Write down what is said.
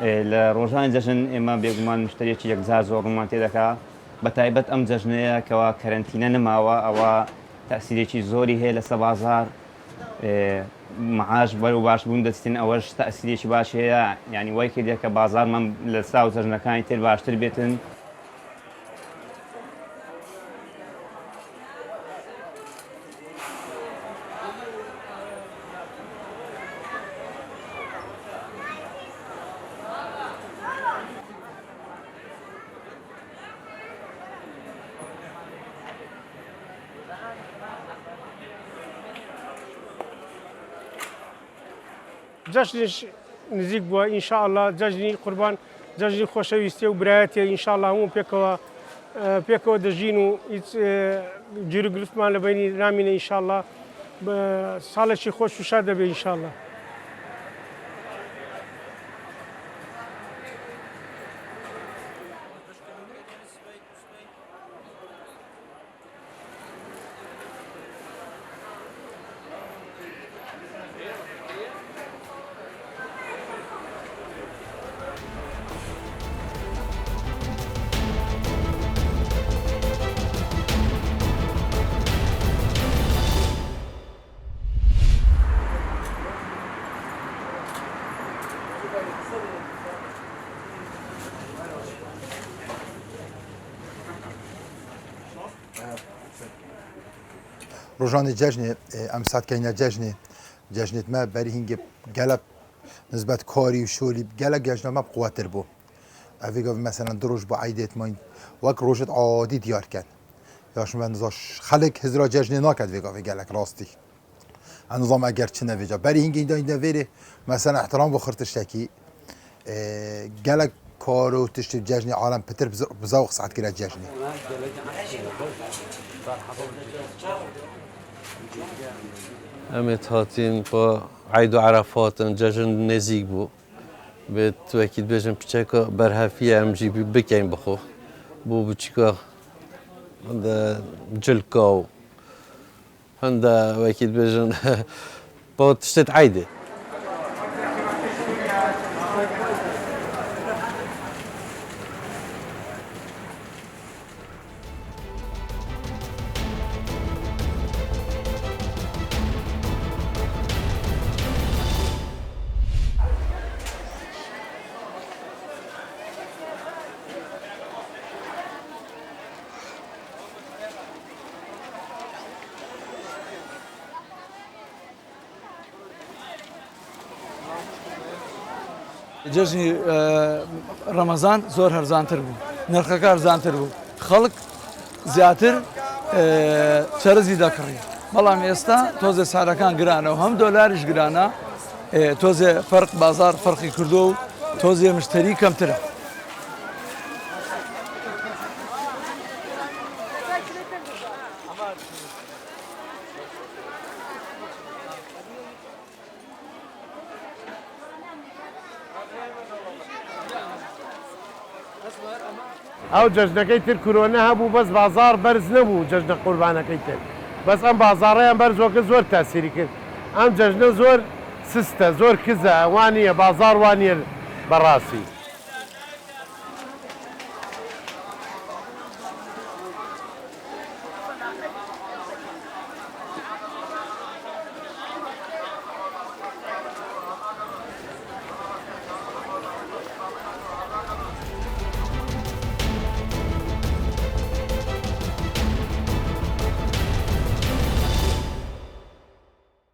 لە ڕۆژانی جەژن ئێمە بێگومان مشتریەکی یەکجار زۆرمان تێدەکا بە تایبەت ئەم جەژنەیە کەوا کەرەنتینە نەماوە ئەوە تەسیرێکی زۆری هەیە لەسەر بازار معاش بەرەو باشبوون دەستین ئەوەش تەسیرێکی باش هەیە ینی وای کردێت کە بازارمان لە ساو جەژنەکانی تر باشتر بێتن. جەژنیش نزیک بووە ئینشاءالله جەژنی قوربان جەژنی خۆشەویستی و برایەتێ ئینشاءالله هەموو پێکەوە دەژین و هیچ جیرگرفتمان لە بینی نامینە ئینشاءالله ساڵێکی خۆش و شاد دەبێ ئینشاءالله. روژانی جشنی ام ساعت که اینا جشنیت ما بری هنگ گلب نسبت کاری و شولی گلب جشن ما بقوتر بو. اویگا مثلا دروش با عیدت ما وقت روشت عادی دیار کن. یاش من نزاش خلق هزار جشنی ناکد ویگا وی گلک راستی. نظام اگر چه نویجا بری هنگ اینا ویره مثلا احترام بخورتش تکی گلک کارو تشت جشنی عالم پتر بزاق ساعت کرد جشنی. امت هاتین با عید و عرفات جشن نزیک بو به تو اکید بجن بچکا برهفی امجی بکن بخو بو بچکا هند جلکاو هند اکید بجن با تشتت عیده. جژنی ڕەمەزان زۆر هەرزانتر بوو نرخەکە هەرزانتر بوو خەڵک زیاتر چەرزی دەکڕی بەڵام ئێستا تۆزێ سارەکان گرانە و هەم دۆلاریش گرانە تۆزێ فەرق بازار فەرقی کردو و تۆزێ مشتری کەمترە. ئەو جەژنەکەی تر کورۆنە هەبوو بەس بازار بەرز نەبوو جەژنە قوربانەکەی تر بەس ئەم بازاڕەیان بەرزۆکە زۆر تاسیری کرد ئەم جەژنە زۆر سستە زۆر کزە وانە بازار وانە بەڕاستی.